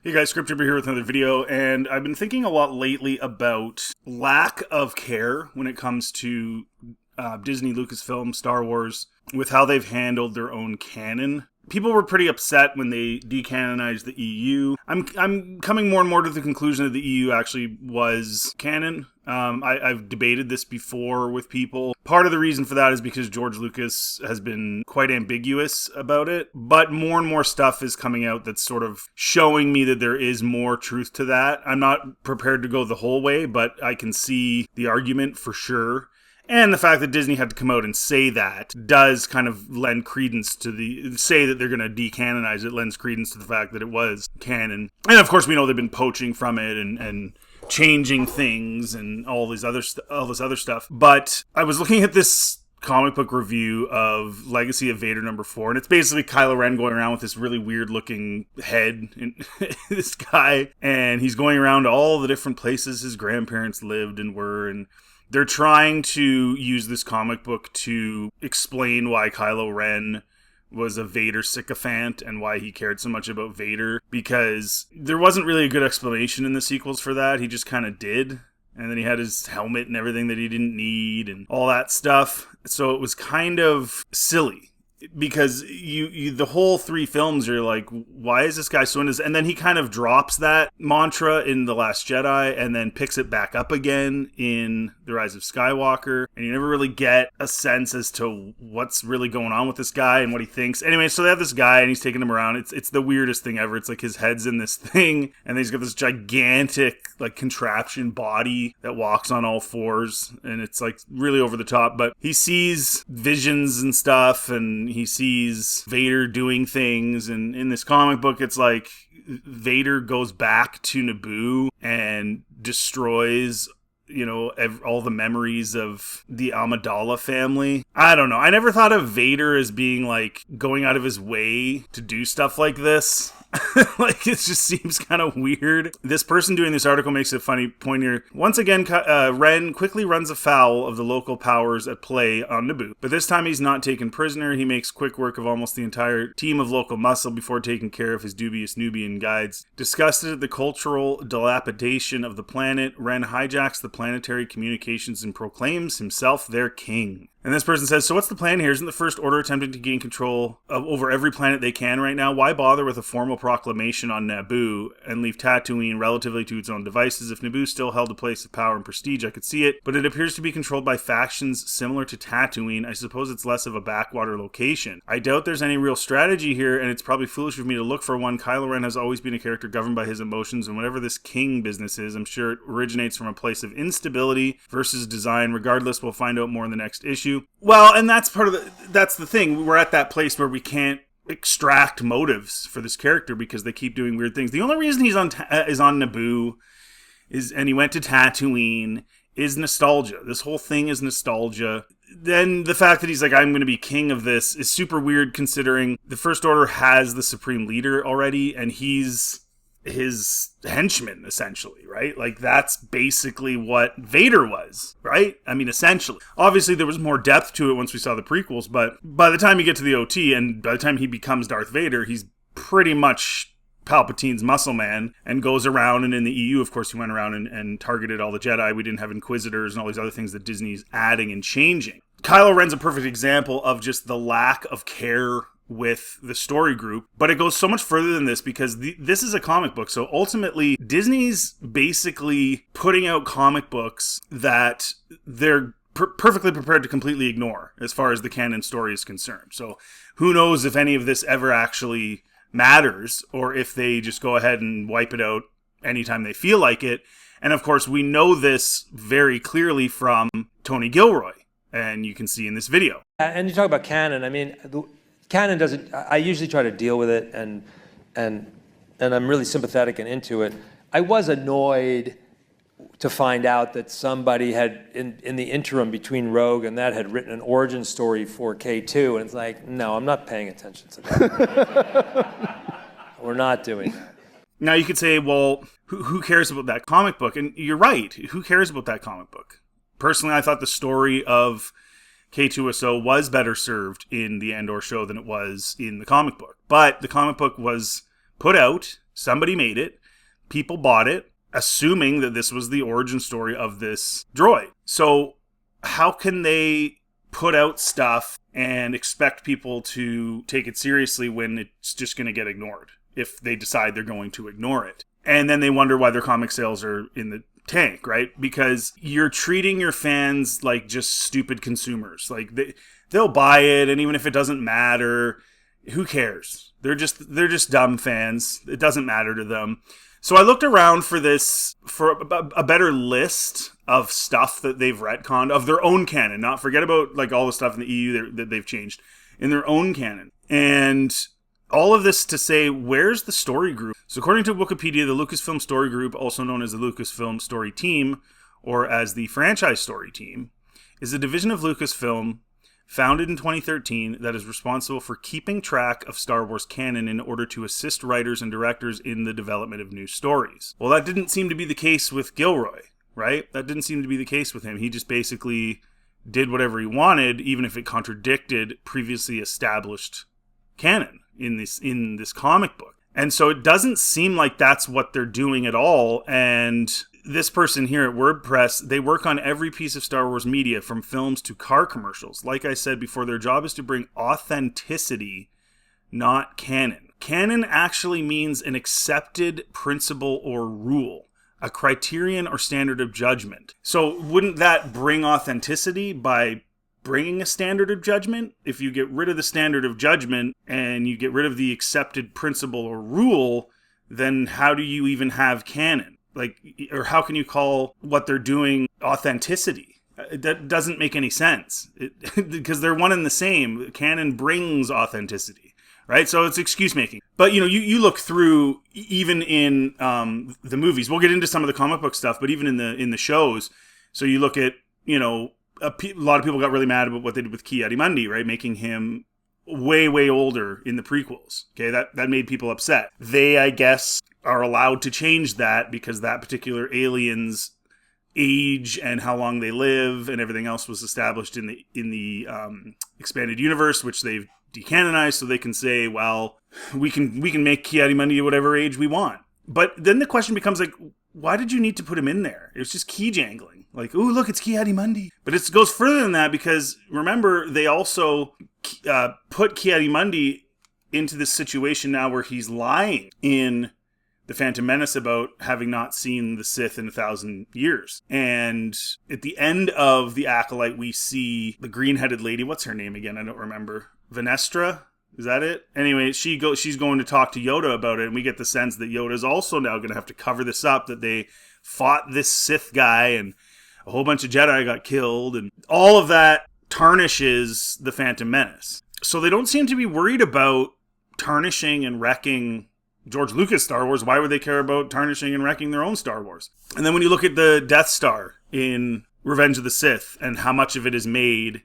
Hey guys, Script Jibber here with another video, and I've been thinking a lot lately about lack of care when it comes to Disney, Lucasfilm, Star Wars, with how they've handled their own canon. People were pretty upset when they decanonized the EU. I'm coming more and more to the conclusion that the EU actually was canon. I've debated this before with people. Part of the reason for that is because George Lucas has been quite ambiguous about it, but more and more stuff is coming out that's sort of showing me that there is more truth to that. I'm not prepared to go the whole way, but I can see the argument for sure. And the fact that Disney had to come out and say that does kind of lend credence to say that they're going to decanonize it, lends credence to the fact that it was canon. And of course we know they've been poaching from it and changing things and all this other stuff. But I was looking at this comic book review of Legacy of Vader #4, and it's basically Kylo Ren going around with this really weird looking head in this guy, and he's going around to all the different places his grandparents lived and were, and they're trying to use this comic book to explain why Kylo Ren was a Vader sycophant and why he cared so much about Vader, because there wasn't really a good explanation in the sequels for that. He just kind of did. And then he had his helmet and everything that he didn't need and all that stuff. So it was kind of silly. Because you the whole three films, you're like, why is this guy so into this? And then he kind of drops that mantra in The Last Jedi and then picks it back up again in The Rise of Skywalker. And you never really get a sense as to what's really going on with this guy and what he thinks. Anyway, so they have this guy and he's taking him around. It's the weirdest thing ever. It's like his head's in this thing and he's got this gigantic like contraption body that walks on all fours. And it's like really over the top. But he sees visions and stuff, and he sees Vader doing things, and in this comic book it's like Vader goes back to Naboo and destroys, all the memories of the Amidala family. I don't know. I never thought of Vader as being like going out of his way to do stuff like this. Like, it just seems kind of weird. This person doing this article makes a funny point here. Once again, Ren quickly runs afoul of the local powers at play on Naboo. But this time he's not taken prisoner. He makes quick work of almost the entire team of local muscle before taking care of his dubious Nubian guides. Disgusted at the cultural dilapidation of the planet, Ren hijacks the planetary communications and proclaims himself their king. And this person says, so what's the plan here? Isn't the First Order attempting to gain control over every planet they can right now? Why bother with a formal proclamation on Naboo and leave Tatooine relatively to its own devices? If Naboo still held a place of power and prestige, I could see it, but it appears to be controlled by factions similar to Tatooine. I suppose it's less of a backwater location. I doubt there's any real strategy here, and it's probably foolish of me to look for one. Kylo Ren has always been a character governed by his emotions, and whatever this king business is, I'm sure it originates from a place of instability versus design. Regardless, we'll find out more in the next issue. Well, and that's that's the thing. We're at that place where we can't extract motives for this character because they keep doing weird things. The only reason he's on Naboo and he went to Tatooine is nostalgia. This whole thing is nostalgia. Then the fact that he's like, I'm going to be king of this is super weird, considering the First Order has the Supreme Leader already, and he's his henchman, essentially, right? Like, that's basically what Vader was, right? I mean, essentially. Obviously, there was more depth to it once we saw the prequels, but by the time you get to the OT, and by the time he becomes Darth Vader, he's pretty much Palpatine's muscle man and goes around, and in the EU, of course, he went around and targeted all the Jedi. We didn't have Inquisitors and all these other things that Disney's adding and changing. Kylo Ren's a perfect example of just the lack of care with the story group, but it goes so much further than this because this is a comic book. So ultimately, Disney's basically putting out comic books that they're perfectly prepared to completely ignore as far as the canon story is concerned. So who knows if any of this ever actually matters, or if they just go ahead and wipe it out anytime they feel like it. And of course, we know this very clearly from Tony Gilroy, and you can see in this video. And you talk about canon. I mean, canon doesn't. I usually try to deal with it, and I'm really sympathetic and into it. I was annoyed to find out that somebody had, in the interim between Rogue and that, had written an origin story for K2, and it's like, no, I'm not paying attention to that. We're not doing that. Now you could say, well, who cares about that comic book? And you're right. Who cares about that comic book? Personally, I thought the story of K2SO was better served in the Andor show than it was in the comic book. But the comic book was put out Somebody made it. People bought it, assuming that this was the origin story of this droid. So how can they put out stuff and expect people to take it seriously when it's just going to get ignored if they decide they're going to ignore it? And then they wonder why their comic sales are in the tank, right? Because you're treating your fans like just stupid consumers. Like they'll buy it, and even if it doesn't matter, who cares? They're just dumb fans. It doesn't matter to them. So I looked around for a better list of stuff that they've retconned of their own canon. Not forget about like all the stuff in the EU that they've changed in their own canon. And all of this to say, where's the story group? So according to Wikipedia, the Lucasfilm Story Group, also known as the Lucasfilm Story Team, or as the Franchise Story Team, is a division of Lucasfilm founded in 2013 that is responsible for keeping track of Star Wars canon in order to assist writers and directors in the development of new stories. Well, that didn't seem to be the case with Gilroy, right? That didn't seem to be the case with him. He just basically did whatever he wanted, even if it contradicted previously established canon in this comic book. And so it doesn't seem like that's what they're doing at all. And this person here at WordPress, they work on every piece of Star Wars media, from films to car commercials. Like I said before, their job is to bring authenticity, not canon. Canon actually means an accepted principle or rule, a criterion or standard of judgment. So wouldn't that bring authenticity by bringing a standard of judgment? If you get rid of the standard of judgment and you get rid of the accepted principle or rule, then how do you even have canon? Like, or how can you call what they're doing authenticity? That doesn't make any sense because they're one and the same. Canon brings authenticity, right? So it's excuse making. But you look through even in the movies. We'll get into some of the comic book stuff, but even in the shows. So you look at a lot of people got really mad about what they did with Ki-Adi-Mundi, right? Making him way, way older in the prequels. Okay, that made people upset. They, I guess, are allowed to change that because that particular alien's age and how long they live and everything else was established in the expanded universe, which they've decanonized, so they can say, well, we can make Ki-Adi-Mundi whatever age we want. But then the question becomes like, why did you need to put him in there? It was just key jangling. Like, ooh, look, it's Ki-Adi-Mundi. But it goes further than that because, remember, they also put Ki-Adi-Mundi into this situation now where he's lying in The Phantom Menace about having not seen the Sith in 1,000 years. And at the end of The Acolyte, we see the green-headed lady. What's her name again? I don't remember. Venestra? Is that it? Anyway, she's going to talk to Yoda about it, and we get the sense that Yoda's also now going to have to cover this up, that they fought this Sith guy, and a whole bunch of Jedi got killed, and all of that tarnishes The Phantom Menace. So they don't seem to be worried about tarnishing and wrecking George Lucas' Star Wars. Why would they care about tarnishing and wrecking their own Star Wars? And then when you look at the Death Star in Revenge of the Sith, and how much of it is made,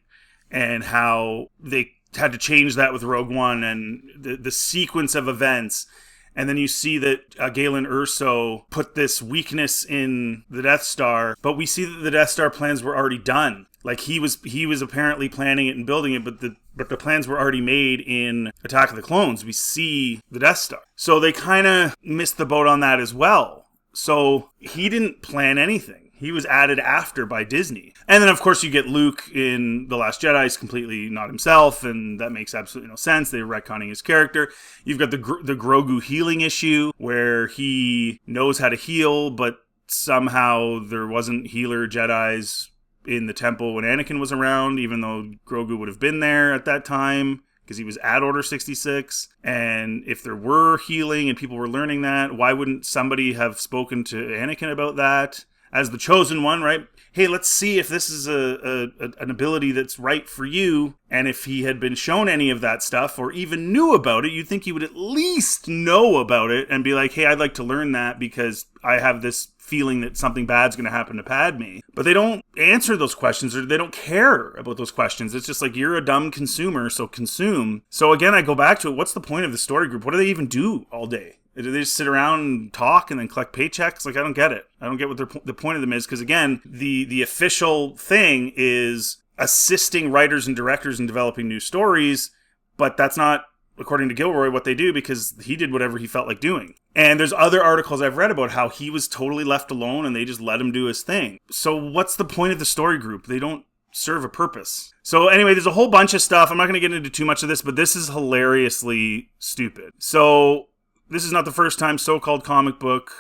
and how they had to change that with Rogue One and the sequence of events. And then you see that Galen Erso put this weakness in the Death Star, but we see that the Death Star plans were already done. Like he was apparently planning it and building it, but the plans were already made in Attack of the Clones. We see the Death Star. So they kind of missed the boat on that as well. So he didn't plan anything. He was added after by Disney. And then, of course, you get Luke in The Last Jedi. He's completely not himself, and that makes absolutely no sense. They're retconning his character. You've got the Grogu healing issue, where he knows how to heal, but somehow there wasn't healer Jedis in the temple when Anakin was around, even though Grogu would have been there at that time, because he was at Order 66. And if there were healing and people were learning that, why wouldn't somebody have spoken to Anakin about that? As the chosen one, right? Hey, let's see if this is an ability that's right for you. And if he had been shown any of that stuff or even knew about it, you'd think he would at least know about it and be like, hey, I'd like to learn that because I have this feeling that something bad's going to happen to Padme. But they don't answer those questions, or they don't care about those questions. It's just like, you're a dumb consumer, so consume. So again, I go back to it. What's the point of the story group? What do they even do all day? Do they just sit around and talk and then collect paychecks? Like, I don't get it. I don't get what the point of them is. Because again, the official thing is assisting writers and directors in developing new stories, but that's not according to Gilroy, what they do because he did whatever he felt like doing. And there's other articles I've read about how he was totally left alone and they just let him do his thing. So what's the point of the story group? They don't serve a purpose. So anyway, there's a whole bunch of stuff. I'm not going to get into too much of this, but this is hilariously stupid. So this is not the first time so-called comic book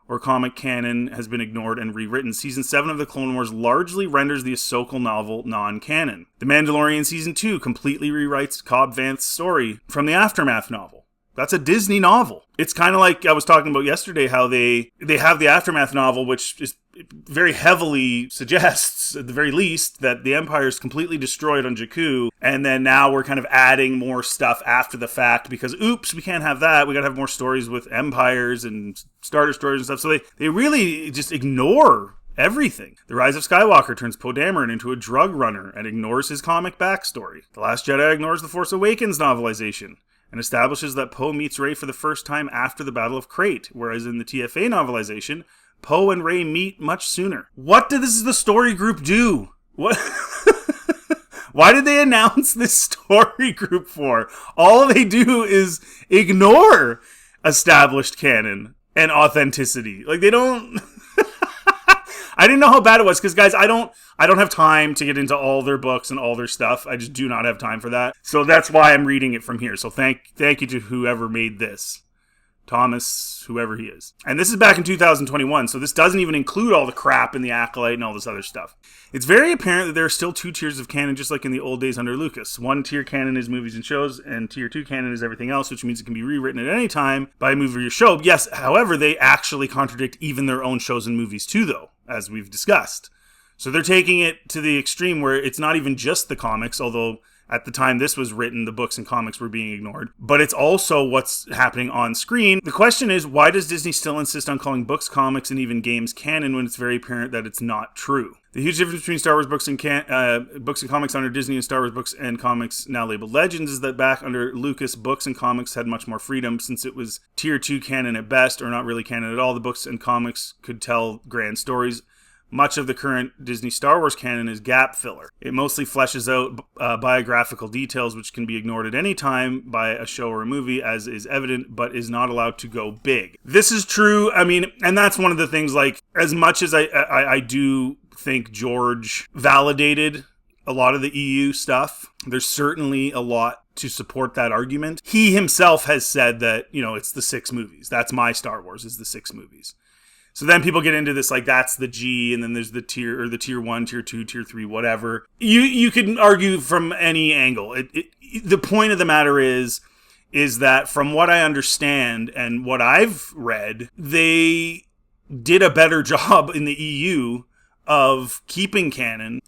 or comic canon has been ignored and rewritten. Season 7 of The Clone Wars largely renders the Ahsoka novel non-canon. The Mandalorian Season 2 completely rewrites Cobb Vanth's story from the Aftermath novel. That's a Disney novel. It's kind of like I was talking about yesterday, how they have the Aftermath novel, which is very heavily suggests, at the very least, that the Empire is completely destroyed on Jakku, and then now we're kind of adding more stuff after the fact because, oops, we can't have that. We got to have more stories with Empires and Star Destroyers and stuff. So they really just ignore everything. The Rise of Skywalker turns Poe Dameron into a drug runner and ignores his comic backstory. The Last Jedi ignores the Force Awakens novelization and establishes that Poe meets Rey for the first time after the Battle of Crate, whereas in the TFA novelization, Poe and Rey meet much sooner. What does the story group do? What? Why did they announce this story group for? All they do is ignore established canon and authenticity. Like, they don't... I didn't know how bad it was because, guys, I don't have time to get into all their books and all their stuff. I just do not have time for that. So that's why I'm reading it from here. So thank you to whoever made this. Thomas, whoever he is. And this is back in 2021, so this doesn't even include all the crap in the Acolyte and all this other stuff. It's very apparent that there are still two tiers of canon, just like in the old days under Lucas. One tier canon is movies and shows, and tier 2 canon is everything else, which means it can be rewritten at any time by a movie or show. Yes, however, they actually contradict even their own shows and movies too, though, as we've discussed. So they're taking it to the extreme where it's not even just the comics, although at the time this was written, the books and comics were being ignored. But it's also what's happening on screen. The question is, why does Disney still insist on calling books, comics, and even games canon when it's very apparent that it's not true? The huge difference between Star Wars books and comics under Disney and Star Wars books and comics now labeled Legends is that back under Lucas, books and comics had much more freedom since it was tier 2 canon at best, or not really canon at all. The books and comics could tell grand stories. Much of the current Disney Star Wars canon is gap filler. It mostly fleshes out biographical details which can be ignored at any time by a show or a movie, as is evident, but is not allowed to go big. This is true, I mean, and that's one of the things, like, as much as I do think George validated a lot of the EU stuff, there's certainly a lot to support that argument. He himself has said that, it's the 6 movies. That's my Star Wars, is the 6 movies. So then people get into this, like, that's the G, and then there's the tier 1, tier 2, tier 3, whatever. You can argue from any angle. The point of the matter is that from what I understand and what I've read, they did a better job in the EU of keeping canon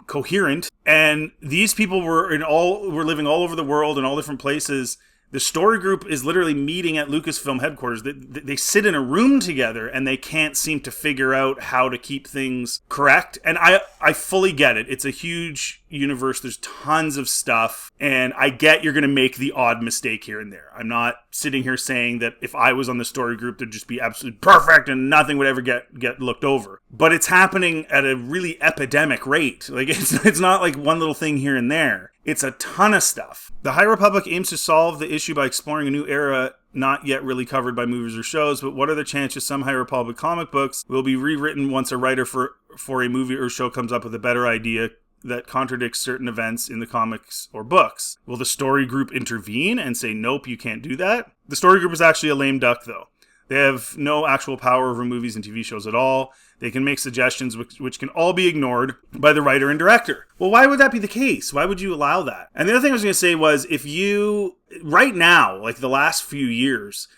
coherent. And these people were living all over the world in all different places. The story group is literally meeting at Lucasfilm headquarters. They sit in a room together and they can't seem to figure out how to keep things correct. And I fully get it. It's a huge universe. There's tons of stuff. And I get you're going to make the odd mistake here and there. I'm not sitting here saying that if I was on the story group, there'd just be absolutely perfect and nothing would ever get looked over. But it's happening at a really epidemic rate. Like, it's not like one little thing here and there. It's a ton of stuff. The High Republic aims to solve the issue by exploring a new era not yet really covered by movies or shows, but what are the chances some High Republic comic books will be rewritten once a writer for a movie or show comes up with a better idea that contradicts certain events in the comics or books? Will the story group intervene and say, nope, you can't do that? The story group is actually a lame duck, though. They have no actual power over movies and TV shows at all. They can make suggestions which can all be ignored by the writer and director. Well, why would that be the case? Why would you allow that? And the other thing I was going to say was, if you, right now, like the last few years,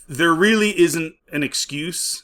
there really isn't an excuse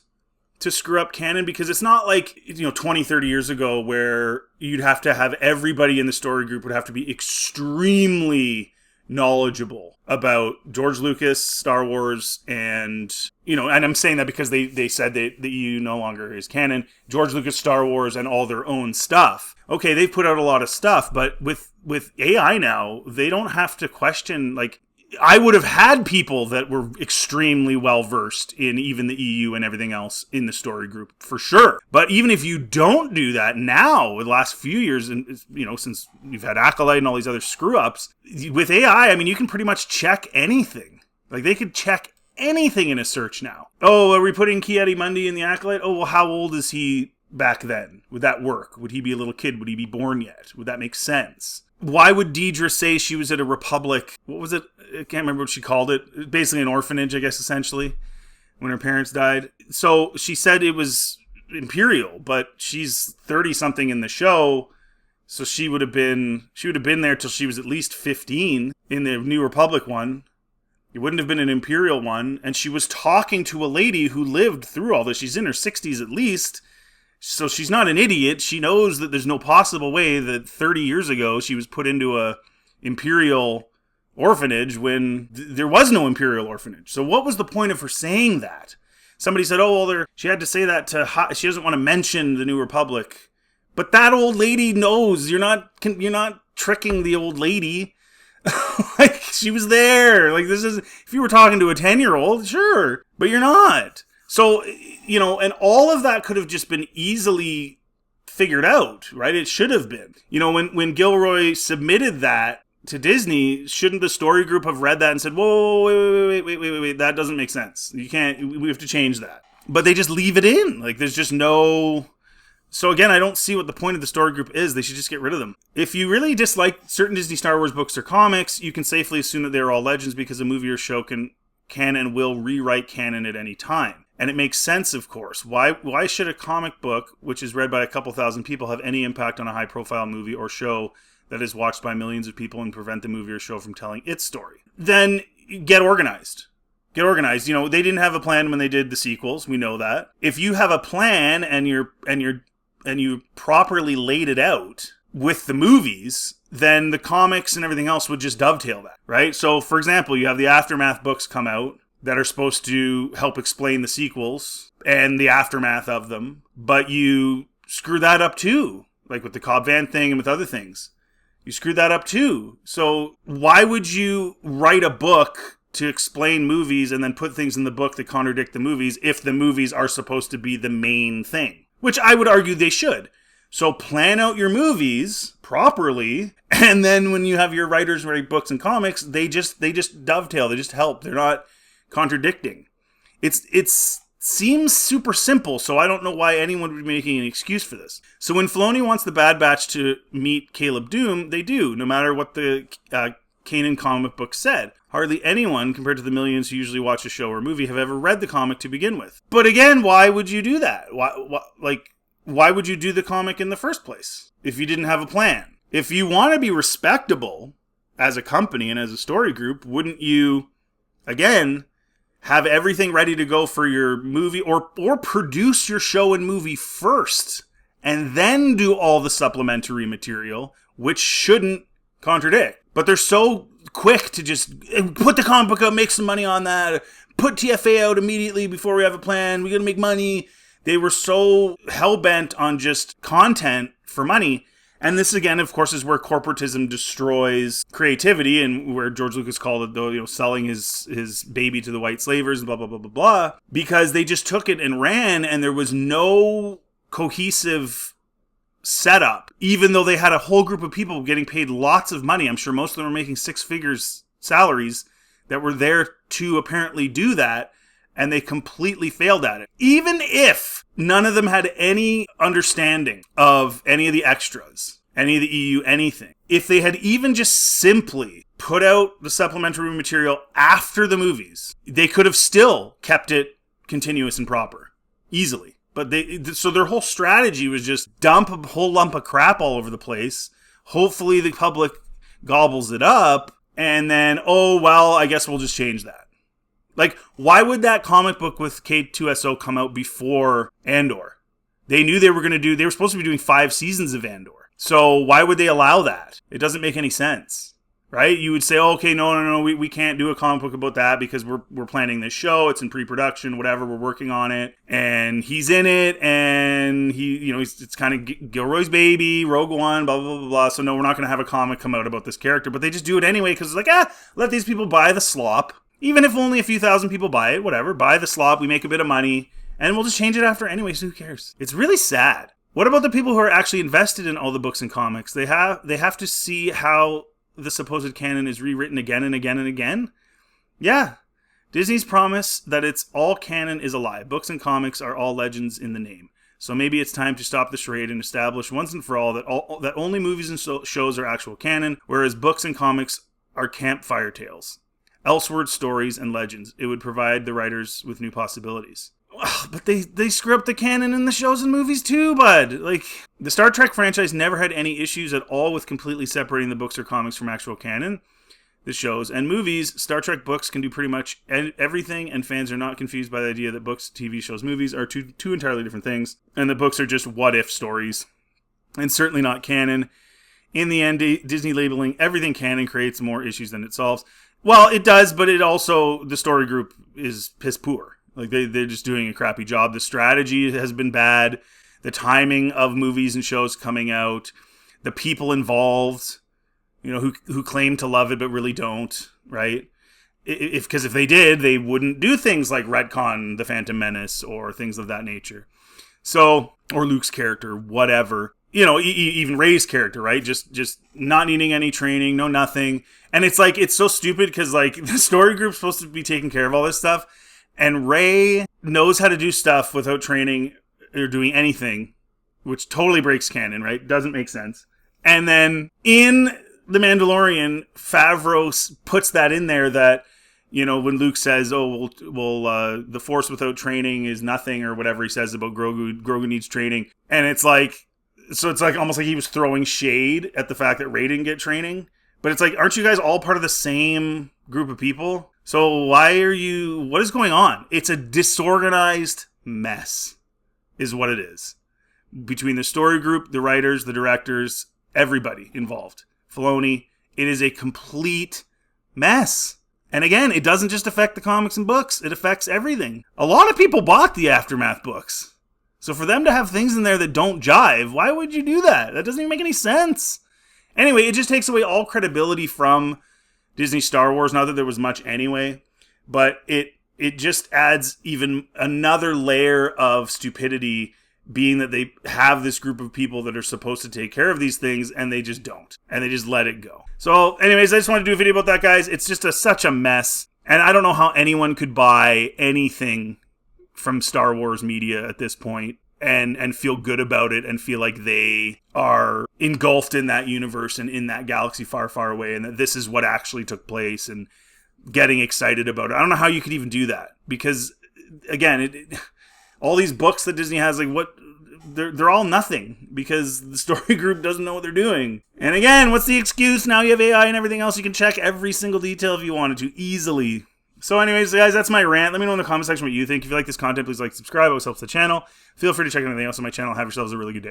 to screw up canon, because it's not like, 20, 30 years ago where you'd have to have everybody in the story group would have to be extremely knowledgeable about George Lucas, Star Wars, and I'm saying that because they said that the EU no longer is canon, George Lucas, Star Wars, and all their own stuff. Okay, they've put out a lot of stuff, but with AI now, they don't have to question, like, I would have had people that were extremely well versed in even the EU and everything else in the story group for sure. But even if you don't do that now, with the last few years, and since you've had Acolyte and all these other screw ups with AI, I mean, you can pretty much check anything. Like they could check anything in a search now. Oh, are we putting Ki-Adi-Mundi in the Acolyte? Oh, well, how old is he back then? Would that work? Would he be a little kid? Would he be born yet? Would that make sense? Why would Deidre say she was at a Republic? What was it? I can't remember what she called it. Basically an orphanage, I guess, essentially, when her parents died. So she said it was Imperial, but she's 30-something in the show, so she would have been there till she was at least 15 in the New Republic one. It wouldn't have been an Imperial one, and she was talking to a lady who lived through all this. She's in her 60s at least. So she's not an idiot. She knows that there's no possible way that 30 years ago she was put into a Imperial orphanage when there was no Imperial orphanage. So what was the point of her saying that? Somebody said, oh, well, she had to say that she doesn't want to mention the New Republic. But that old lady knows. You're not tricking the old lady. Like, she was there. Like, this is, if you were talking to a 10-year-old, sure, but you're not. So, and all of that could have just been easily figured out, right? It should have been. When Gilroy submitted that to Disney, shouldn't the story group have read that and said, whoa, wait, that doesn't make sense. We have to change that. But they just leave it in. Like, there's just no... So again, I don't see what the point of the story group is. They should just get rid of them. If you really dislike certain Disney Star Wars books or comics, you can safely assume that they're all legends because a movie or show can and will rewrite canon at any time. And it makes sense, of course. Why should a comic book, which is read by a couple thousand people, have any impact on a high-profile movie or show that is watched by millions of people and prevent the movie or show from telling its story? Then get organized. Get organized. They didn't have a plan when they did the sequels. We know that. If you have a plan and you properly laid it out with the movies, then the comics and everything else would just dovetail that, right? So, for example, you have the Aftermath books come out that are supposed to help explain the sequels and the aftermath of them, but you screw that up too, like with the Cobb Van thing and with other things. You screwed that up too. So why would you write a book to explain movies and then put things in the book that contradict the movies if the movies are supposed to be the main thing? Which I would argue they should. So plan out your movies properly, and then when you have your writers write books and comics, they just dovetail, they just help. They're not contradicting. It seems super simple, so I don't know why anyone would be making an excuse for this. So when Filoni wants the Bad Batch to meet Caleb Doom, they do, no matter what the Kanan comic book said. Hardly anyone, compared to the millions who usually watch a show or movie, have ever read the comic to begin with. But again, why would you do that? Why would you do the comic in the first place if you didn't have a plan? If you want to be respectable as a company and as a story group, wouldn't you, again, have everything ready to go for your movie or produce your show and movie first and then do all the supplementary material, which shouldn't contradict? But they're so quick to just put the comic book out, make some money on that, put TFA out immediately before we have a plan, we're going to make money. They were so hell-bent on just content for money. And this, again, of course, is where corporatism destroys creativity and where George Lucas called it, though, selling his baby to the white slavers and blah, blah, blah, blah, blah. Because they just took it and ran, and there was no cohesive setup, even though they had a whole group of people getting paid lots of money. I'm sure most of them were making six figures salaries that were there to apparently do that. And they completely failed at it. Even if none of them had any understanding of any of the extras, any of the EU, anything. If they had even just simply put out the supplementary material after the movies, they could have still kept it continuous and proper. Easily. But so their whole strategy was just dump a whole lump of crap all over the place. Hopefully the public gobbles it up. And then, I guess we'll just change that. Like, why would that comic book with K2SO come out before Andor? They knew they were supposed to be doing 5 seasons of Andor. So why would they allow that? It doesn't make any sense. right? You would say, oh, okay, no, we can't do a comic book about that because we're planning this show. It's in pre-production, whatever. We're working on it, and he's in it, and it's kind of Gilroy's baby, Rogue One, blah blah blah blah. So no, we're not going to have a comic come out about this character, but they just do it anyway because it's like, let these people buy the slop, even if only a few thousand people buy it, whatever. Buy the slop, we make a bit of money, and we'll just change it after anyway. So who cares? It's really sad. What about the people who are actually invested in all the books and comics? They have to see how the supposed canon is rewritten again and again and again. Yeah. Disney's promise that it's all canon is a lie. Books and comics are all legends in the name. So maybe it's time to stop the charade and establish once and for all that only movies and shows are actual canon, whereas books and comics are campfire tales, elseword stories and legends. It would provide the writers with new possibilities. But they screw up the canon in the shows and movies too, bud. Like, the Star Trek franchise never had any issues at all with completely separating the books or comics from actual canon. The shows and movies, Star Trek books can do pretty much everything, and fans are not confused by the idea that books, TV shows, movies are two entirely different things, and the books are just what-if stories, and certainly not canon. In the end, Disney labeling everything canon creates more issues than it solves. Well, it does, but it also, the story group is piss poor. Like, they're just doing a crappy job. The strategy has been bad. The timing of movies and shows coming out. The people involved, who claim to love it but really don't, right? Because if they did, they wouldn't do things like retcon The Phantom Menace or things of that nature. So, or Luke's character, whatever. Even Rey's character, right? Just not needing any training, no nothing. And it's like, it's so stupid because, like, the story group's supposed to be taking care of all this stuff. And Rey knows how to do stuff without training or doing anything, which totally breaks canon, right? Doesn't make sense. And then in The Mandalorian, Favreau puts that in there that, when Luke says, oh, well, the Force without training is nothing, or whatever he says about Grogu needs training. And it's like, so it's like almost like he was throwing shade at the fact that Rey didn't get training. But it's like, aren't you guys all part of the same group of people? So what is going on? It's a disorganized mess, is what it is. Between the story group, the writers, the directors, everybody involved. Filoni, it is a complete mess. And again, it doesn't just affect the comics and books, it affects everything. A lot of people bought the Aftermath books. So for them to have things in there that don't jive, why would you do that? That doesn't even make any sense. Anyway, it just takes away all credibility from Disney Star Wars, not that there was much anyway, but it just adds even another layer of stupidity, being that they have this group of people that are supposed to take care of these things, and they just don't, and they just let it go. So anyways, I just wanted to do a video about that, guys. It's just such a mess, and I don't know how anyone could buy anything from Star Wars media at this point and feel good about it and feel like they are engulfed in that universe and in that galaxy far, far away, and that this is what actually took place and getting excited about it. I don't know how you could even do that, because again, all these books that Disney has, like, they're all nothing because the story group doesn't know what they're doing. And again, what's the excuse? Now you have AI and everything else. You can check every single detail if you wanted to easily. So anyways, guys, that's my rant. Let me know in the comment section what you think. If you like this content, please like, subscribe. It always helps the channel. Feel free to check anything else on my channel. Have yourselves a really good day.